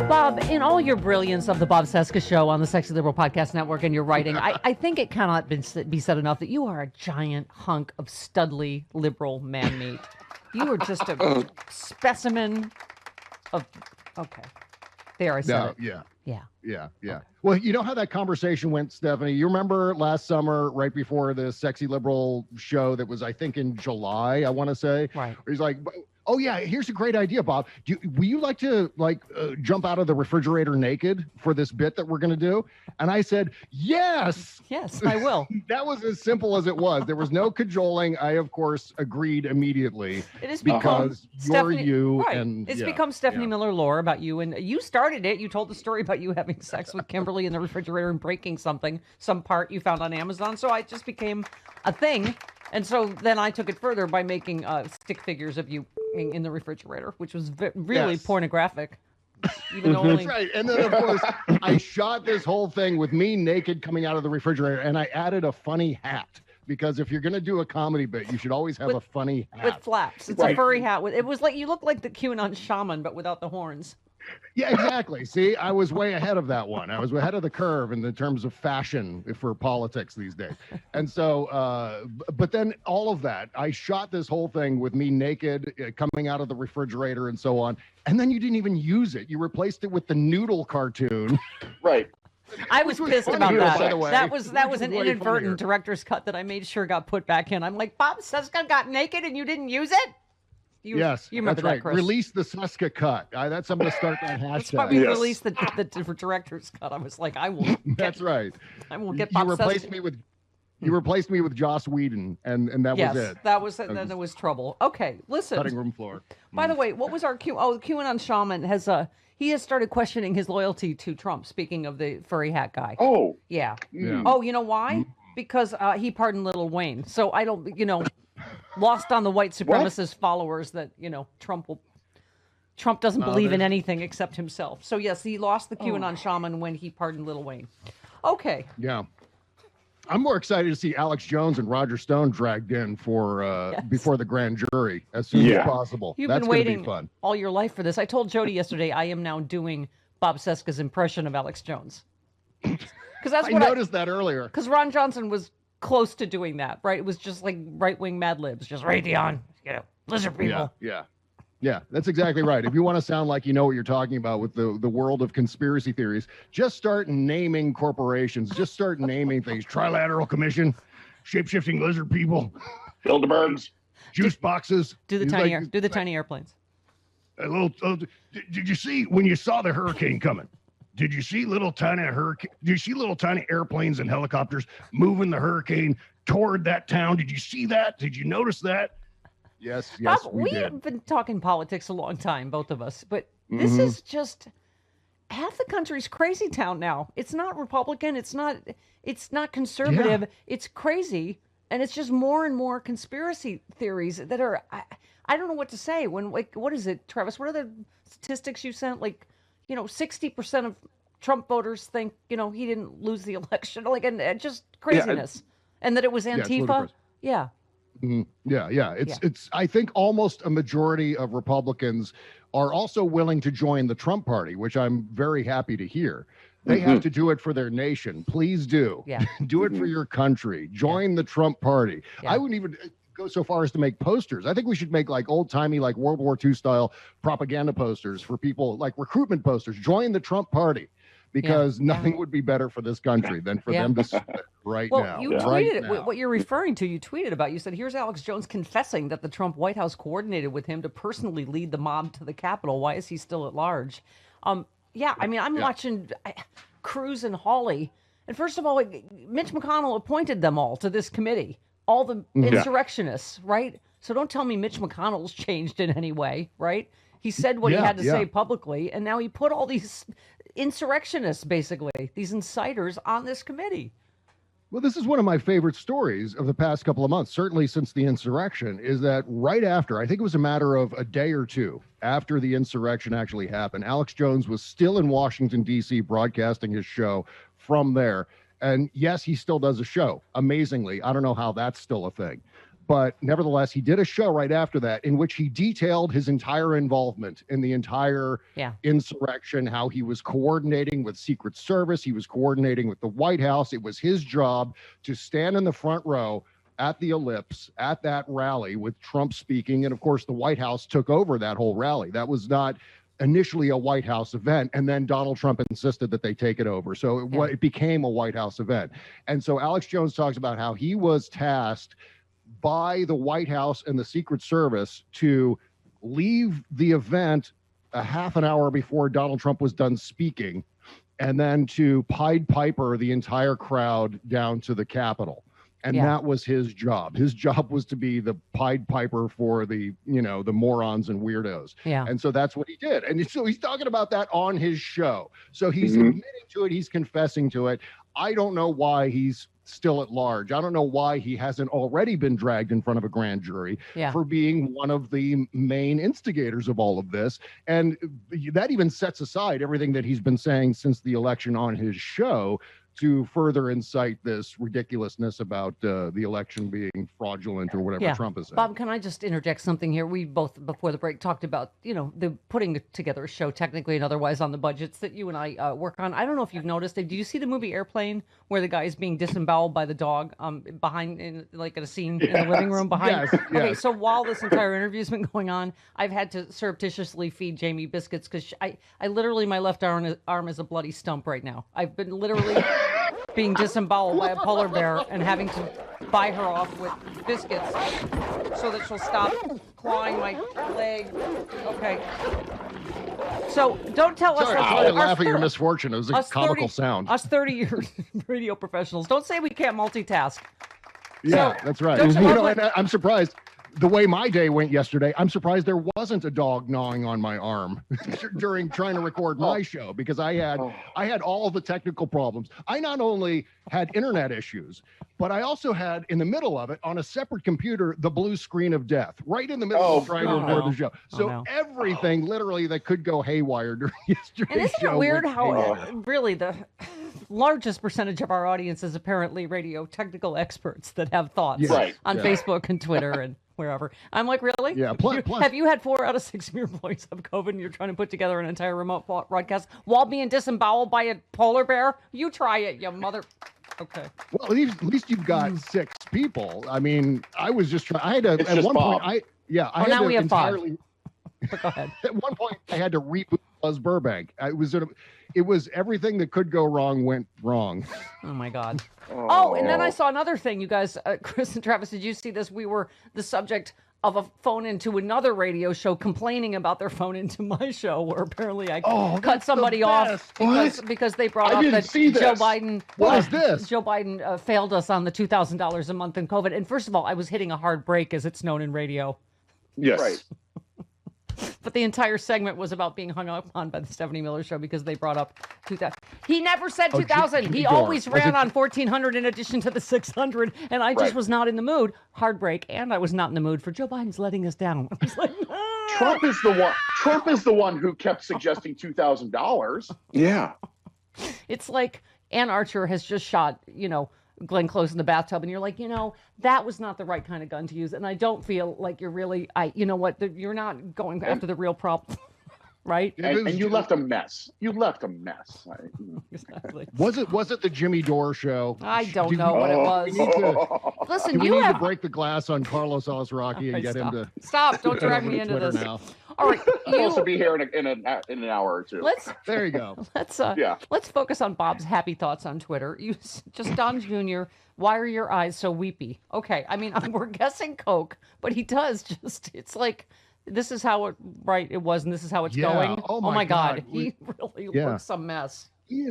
Bob, in all your brilliance of the Bob Cesca Show on the Sexy Liberal Podcast Network and your writing, I think it cannot be said enough that you are a giant hunk of studly liberal man meat. You are just a specimen of... Okay. There, I said it. Yeah. Okay. Well, you know how that conversation went, Stephanie? You remember last summer, right before the Sexy Liberal show that was, I think, in July, I want to say? Right. He's like, oh, yeah, here's a great idea, Bob. Will you like to, jump out of the refrigerator naked for this bit that we're going to do? And I said, yes. Yes, I will. That was as simple as it was. There was no cajoling. I, of course, agreed immediately. It is because you're you. Right. And it's become Stephanie Miller lore about you. And you started it. You told the story about you having sex with Kimberly in the refrigerator and breaking some part you found on Amazon. So it just became a thing. And so then I took it further by making stick figures of you in the refrigerator, which was really pornographic. Even though That's right. And then, of course, I shot this whole thing with me naked coming out of the refrigerator, and I added a funny hat. Because if you're going to do a comedy bit, you should always have a funny hat. With flaps. It's a furry hat. It was like, you look like the QAnon shaman, but without the horns. Yeah, exactly. See, I was way ahead of that one. I was ahead of the curve in the terms of fashion for politics these days. And so, but then all of that, I shot this whole thing with me naked, coming out of the refrigerator and so on. And then you didn't even use it. You replaced it with the noodle cartoon. Right. I was pissed about that. By the way. That was an inadvertent director's cut that I made sure got put back in. I'm like, Bob Cesca got naked and you didn't use it? Yes, you remember that's that, right. Chris? Release the Cesca cut. That's I'm going to start that hashtag. That's why we released the director's cut. I was like, I will. That's right. I won't get Bob Cesca. You replaced me with Joss Whedon, and that was it. That was it. Then it was trouble. Okay, listen. Cutting room floor. By the way, what was our QAnon shaman has he has started questioning his loyalty to Trump. Speaking of the furry hat guy. Oh. Yeah. Oh, you know why? Because he pardoned Little Wayne. So I don't, lost on the white supremacist followers that, Trump doesn't believe in anything except himself. So yes, he lost the QAnon shaman when he pardoned Little Wayne. Okay. Yeah. I'm more excited to see Alex Jones and Roger Stone dragged in for before the grand jury as soon as possible. You've That's been waiting be fun. all your life for this. I told Jody yesterday I am now doing Bob Cesca's impression of Alex Jones. Because that's what I noticed that earlier. Because Ron Johnson was close to doing that, right? It was just like right-wing Mad Libs, just Raytheon, lizard people. Yeah, that's exactly right. If you want to sound like you know what you're talking about with the world of conspiracy theories, just start naming corporations. Just start naming things. Trilateral Commission, shape-shifting lizard people, Bilderbergs, juice boxes. Do the tiny airplanes. Did you see when you saw the hurricane coming? Did you see little tiny airplanes and helicopters moving the hurricane toward that town? Did you see that? Did you notice that? Yes, Bob, we did. have been talking politics a long time, both of us, but this is just half the country's crazy town now. It's not Republican. It's not conservative. Yeah. It's crazy. And it's just more and more conspiracy theories that are, I don't know what to say. What is it, Travis? What are the statistics you sent? 60% of Trump voters think, he didn't lose the election. And just craziness. And that it was Antifa. Yeah. It's I think almost a majority of Republicans are also willing to join the Trump party, which I'm very happy to hear. They have to do it for their nation. Please do. Yeah. Do it for your country. Join the Trump party. I wouldn't even go so far as to make posters. I think we should make old-timey, World War II style propaganda posters for people, recruitment posters. Join the Trump party. Because nothing would be better for this country than for them to split now. Well, you tweeted it. What you're referring to, you tweeted about. You said, here's Alex Jones confessing that the Trump White House coordinated with him to personally lead the mob to the Capitol. Why is he still at large? I'm watching Cruz and Hawley. And first of all, Mitch McConnell appointed them all to this committee, all the insurrectionists, right? So don't tell me Mitch McConnell's changed in any way, right? He said what he had to say publicly, and now he put all these insurrectionists, basically, these inciters, on this committee. Well, this is one of my favorite stories of the past couple of months, certainly since the insurrection, is that right after, I think it was a matter of a day or two after the insurrection actually happened, Alex Jones was still in Washington, D.C., broadcasting his show from there. And yes, he still does a show, amazingly. I don't know how that's still a thing. But nevertheless, he did a show right after that in which he detailed his entire involvement in the entire insurrection, how he was coordinating with Secret Service. He was coordinating with the White House. It was his job to stand in the front row at the Ellipse at that rally with Trump speaking. And of course, the White House took over that whole rally. That was not initially a White House event, and then Donald Trump insisted that they take it over. So it became a White House event. And so Alex Jones talks about how he was tasked by the White House and the Secret Service to leave the event a half an hour before Donald Trump was done speaking, and then to Pied Piper the entire crowd down to the Capitol. And that was his job. His job was to be the Pied Piper for the, the morons and weirdos. Yeah. And so that's what he did. And so he's talking about that on his show. So he's admitting to it. He's confessing to it. I don't know why he's still at large. I don't know why he hasn't already been dragged in front of a grand jury for being one of the main instigators of all of this. And that even sets aside everything that he's been saying since the election on his show to further incite this ridiculousness about the election being fraudulent or whatever Trump is saying. Bob, can I just interject something here? We both, before the break, talked about, the putting together a show technically and otherwise on the budgets that you and I work on. I don't know if you've noticed it. Do you see the movie Airplane where the guy is being disemboweled by the dog behind, in a scene in the living room behind? Yes. Okay, so while this entire interview's been going on, I've had to surreptitiously feed Jamie biscuits because I literally, my left arm is a bloody stump right now. I've been literally being disemboweled by a polar bear and having to buy her off with biscuits so that she'll stop clawing my leg. Okay. So don't tell us. Sorry, I laugh at your misfortune. It was a comical sound. Us 30-year radio professionals. Don't say we can't multitask. Yeah, that's right. And I'm surprised. The way my day went yesterday, I'm surprised there wasn't a dog gnawing on my arm during trying to record my show, because I had all of the technical problems. I not only had internet issues, but I also had, in the middle of it, on a separate computer, the blue screen of death, right in the middle of trying to record the show. So everything literally that could go haywire during yesterday's show. And isn't it weird how really the largest percentage of our audience is apparently radio technical experts that have thoughts on Facebook and Twitter and wherever. I'm like, really? Yeah. Plus, have you had 4 out of 6 of your employees have COVID and you're trying to put together an entire remote broadcast while being disemboweled by a polar bear? You try it, you mother. Okay. Well, at least you've got 6 people. I mean, I was just trying. I had to, it's at one Bob. point, I had now to we have entirely. But go ahead. At one point, I had to reboot Buzz Burbank. It was everything that could go wrong went wrong. Oh my God. Oh, and then I saw another thing, you guys, Chris and Travis, did you see this? We were the subject of a phone into another radio show complaining about their phone into my show, where apparently I cut somebody off because they brought up that Joe Biden. What is this? Joe Biden failed us on the $2,000 a month in COVID. And first of all, I was hitting a hard break, as it's known in radio. Yes. Right. But the entire segment was about being hung up on by the Stephanie Miller Show because they brought up 2000. He never said 2000. He always ran on 1400 in addition to the 600. And I just was not in the mood. Hard break. And I was not in the mood for Joe Biden's letting us down. I was like, Trump is the one who kept suggesting $2,000. Yeah. It's like Ann Archer has just shot, Glenn Close in the bathtub, and you're like, that was not the right kind of gun to use. And I don't feel like you're really, you're not going after the real problem, right? And you left a mess. Exactly. Was it the Jimmy Dore show? I don't know what it was. Listen, we need to break the glass on Carlos Alasraki and get him to stop. Don't drag me into this. Now. All right, He'll also be here in an hour or two. There you go. Let's focus on Bob's happy thoughts on Twitter. You just Don Jr. Why are your eyes so weepy? Okay, I mean we're guessing Coke, but he does just. It's like this is how it was, and this is how it's going. Oh my God. We, He really looks a mess. He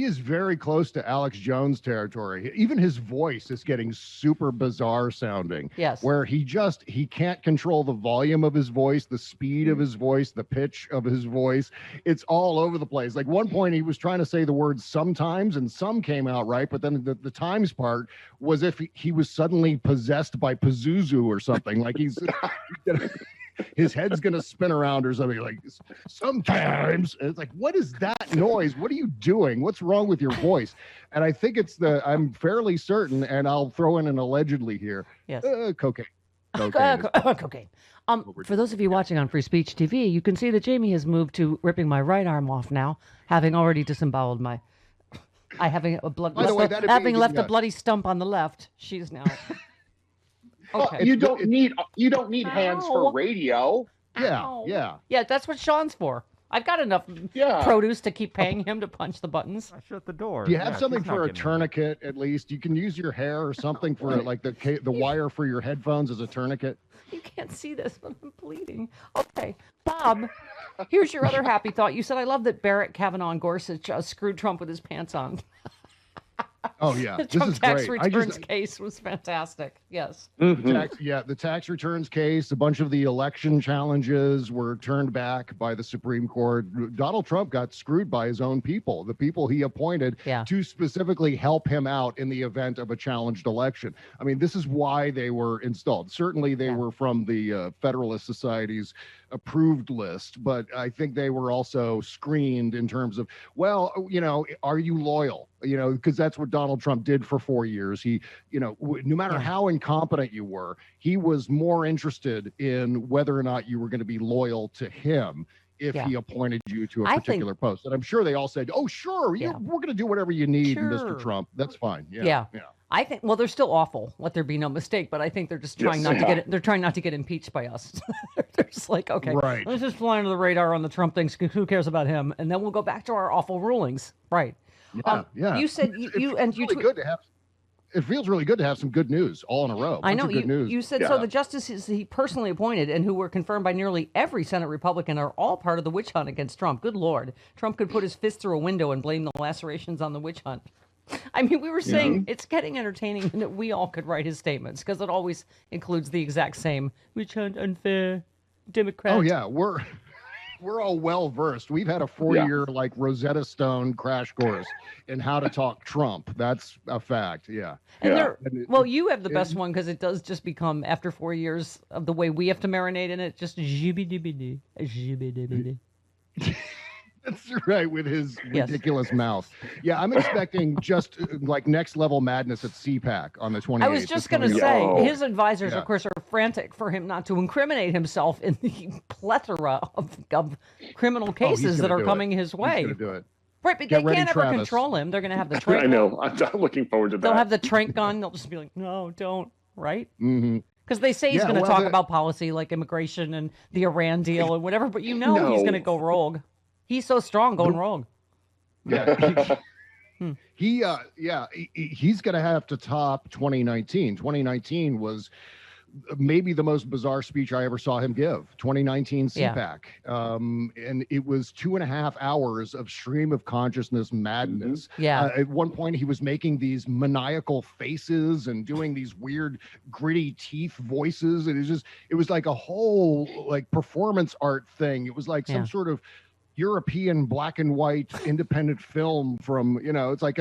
is very close to Alex Jones territory. Even his voice is getting super bizarre sounding. Yes. Where he can't control the volume of his voice, the speed of his voice, the pitch of his voice. It's all over the place. Like one point he was trying to say the word sometimes and some came out right, but then the times part was if he was suddenly possessed by Pazuzu or something. Like his head's gonna spin around or something, like sometimes. And it's like, what is that noise? What are you doing? What's wrong with your voice? And I think I'm fairly certain, and I'll throw in an allegedly here. Yes. Cocaine. Cocaine. For those of you watching on Free Speech TV, you can see that Jamie has moved to ripping my right arm off now, having already disemboweled having a bloody stump on the left. She's now. Okay. You don't need hands for radio. Yeah. That's what Sean's for. I've got enough produce to keep paying him to punch the buttons. I shut the door. Do you have something for a tourniquet at least? You can use your hair or something for like the wire for your headphones as a tourniquet. You can't see this, but I'm bleeding. Okay, Bob, here's your other happy thought. You said, I love that Barrett Kavanaugh and Gorsuch screwed Trump with his pants on. Oh yeah, the this Trump is tax great. returns case was fantastic. Yes. The tax returns case. A bunch of the election challenges were turned back by the Supreme Court. Donald Trump got screwed by his own people, the people he appointed to specifically help him out in the event of a challenged election. I mean, this is why they were installed. Certainly, they were from the Federalist Society's approved list, but I think they were also screened in terms of, well, are you loyal? Because that's what Donald Trump did for 4 years. He, no matter how incompetent you were, he was more interested in whether or not you were going to be loyal to him if he appointed you to a particular post. And I'm sure they all said, oh, sure, we're going to do whatever you need, Mr. Trump. That's fine. Yeah. I think, well, they're still awful. Let there be no mistake, but I think they're just trying not to get it. They're trying not to get impeached by us. They're just like, okay, let's just fly under the radar on the Trump things. Who cares about him? And then we'll go back to our awful rulings. Right. Yeah. You said good to have. It feels really good to have some good news all in a row. I know. Good news. You said so. The justices he personally appointed and who were confirmed by nearly every Senate Republican are all part of the witch hunt against Trump. Good Lord. Trump could put his fist through a window and blame the lacerations on the witch hunt. I mean, we were saying it's getting entertaining and that we all could write his statements because it always includes the exact same witch hunt, unfair, Democrat. Oh, yeah. We're all well versed. We've had a 4-year like Rosetta Stone crash course in how to talk Trump. That's a fact. Yeah. And you have the best one because it does just become after 4 years of the way we have to marinate in it. Just jibby-dibby-dee. That's right, with his ridiculous mouth. Yeah, I'm expecting just like next level madness at CPAC on the 28th. I was just going to say, his advisors, of course, are frantic for him not to incriminate himself in the plethora of criminal cases that are coming his way. He's going to do it. Right, but they can't ever control him. They're going to have the trank. I know. I'm looking forward to that. They'll have the trank gun. They'll just be like, no, don't. Right? Mm-hmm. Because they say he's going to talk about policy like immigration and the Iran deal and whatever, but he's going to go rogue. He's so strong going rogue. Yeah. He's going to have to top 2019. 2019 was maybe the most bizarre speech I ever saw him give. 2019 CPAC. And it was 2.5 hours of stream of consciousness madness. At one point he was making these maniacal faces and doing these weird gritty teeth voices. And it was like a whole like performance art thing. It was like some sort of European black and white independent film from, it's like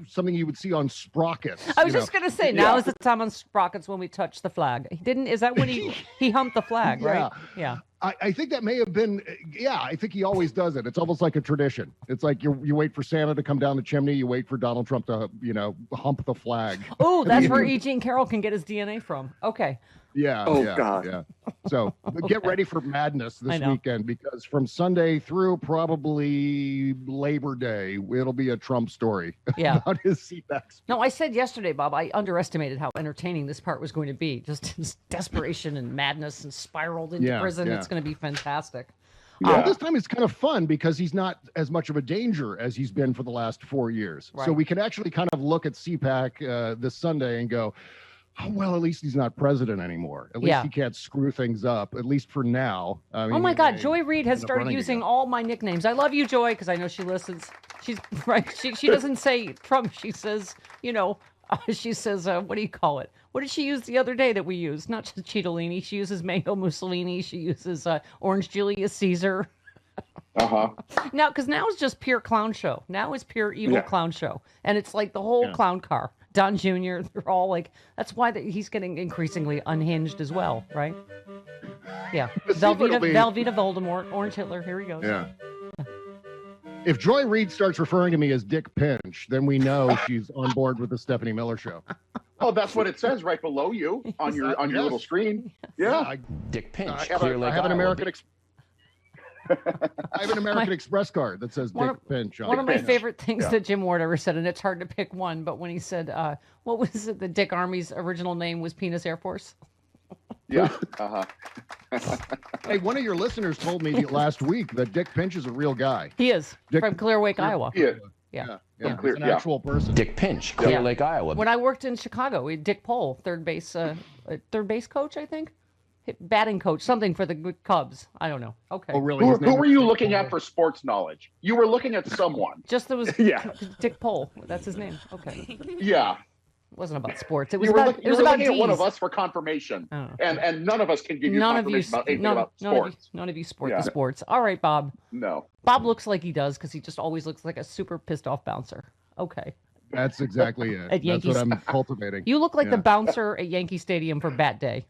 something you would see on Sprockets. I was just going to say, now is the time on Sprockets when we touch the flag. Is that when he humped the flag, right? Yeah. I think that may have been, I think he always does it. It's almost like a tradition. It's like you wait for Santa to come down the chimney. You wait for Donald Trump to, hump the flag. Oh, that's where E. Jean Carroll can get his DNA from. Okay. God. Yeah. So get ready for madness this weekend because from Sunday through probably Labor Day, it'll be a Trump story about his CPAC. No, I said yesterday, Bob, I underestimated how entertaining this part was going to be. Just his desperation and madness and spiraled into prison. It's going to be fantastic. This time it's kind of fun because he's not as much of a danger as he's been for the last 4 years. Right. So we can actually kind of look at CPAC this Sunday and go, Oh, well, at least he's not president anymore. At least he can't screw things up, at least for now. I mean, oh my God, Joy Reid has started using all my nicknames. I love you, Joy, because I know she listens. She's right. She doesn't say Trump. She says, she says, what do you call it? What did she use the other day that we used? Not just Cittadini. She uses Mango Mussolini. She uses Orange Julius Caesar. Now, because now it's just pure clown show. Now it's pure evil clown show. And it's like the whole clown car. Don Jr., they're all like, that's why he's getting increasingly unhinged as well, right? Yeah. Velveeta Voldemort, Orange Hitler, here he goes. Yeah. If Joy Reid starts referring to me as Dick Pinch, then we know she's on board with the Stephanie Miller Show. Oh, that's what it says right below you on your little screen. Yeah. Dick Pinch. I have an American Express card that says Dick Pinch. One of my favorite things that Jim Ward ever said, and it's hard to pick one, but when he said, what was it, the Dick Army's original name was Penis Air Force? Yeah. Hey, one of your listeners told me last week that Dick Pinch is a real guy. He is, from Clear Lake, Iowa. Yeah. He's an actual person. Dick Pinch, Clear Lake, Iowa. When I worked in Chicago, we had Dick Pohl, third base coach, I think. Batting coach, something for the Cubs. I don't know. Okay. Oh, really? Who were you looking at for sports knowledge? You were looking at someone. Just there was Dick Pohl. That's his name. Okay. Yeah. It wasn't about sports. It was about looking at one of us for confirmation, and none of us can give you confirmation about anything about sports. None of you sport the sports. All right, Bob. No. Bob looks like he does because he just always looks like a super pissed off bouncer. Okay. That's exactly it. That's what I'm cultivating. You look like the bouncer at Yankee Stadium for Bat Day.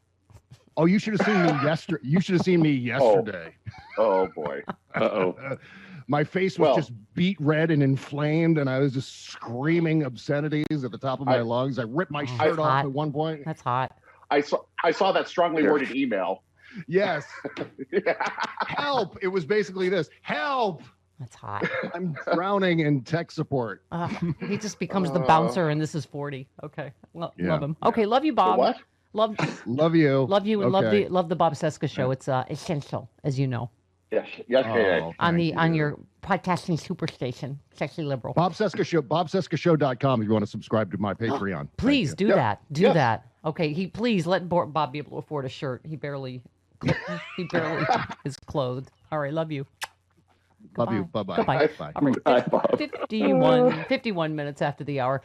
Oh, you should have seen me yesterday. You should have seen me yesterday. Oh boy. Uh-oh. My face was just beet red and inflamed, and I was just screaming obscenities at the top of my lungs. I ripped my shirt off at one point. That's hot. I saw that strongly worded email. Yes. Help! It was basically this. Help! That's hot. I'm drowning in tech support. He just becomes the bouncer, and this is 40. Okay. Love him. Okay, love you, Bob. The what? Love you. Love you, and love the Bob Cesca Show. It's essential, as you know. Yes. On your podcasting superstation, Sexy Liberal. Bob Cesca Show. BobCescaShow.com if you want to subscribe to my Patreon. Please do that. Do that. Okay. Please let Bob be able to afford a shirt. He barely is clothed. All right. Love you. Love you. Bye-bye. Goodbye. Bye. All right. 51 minutes after the hour.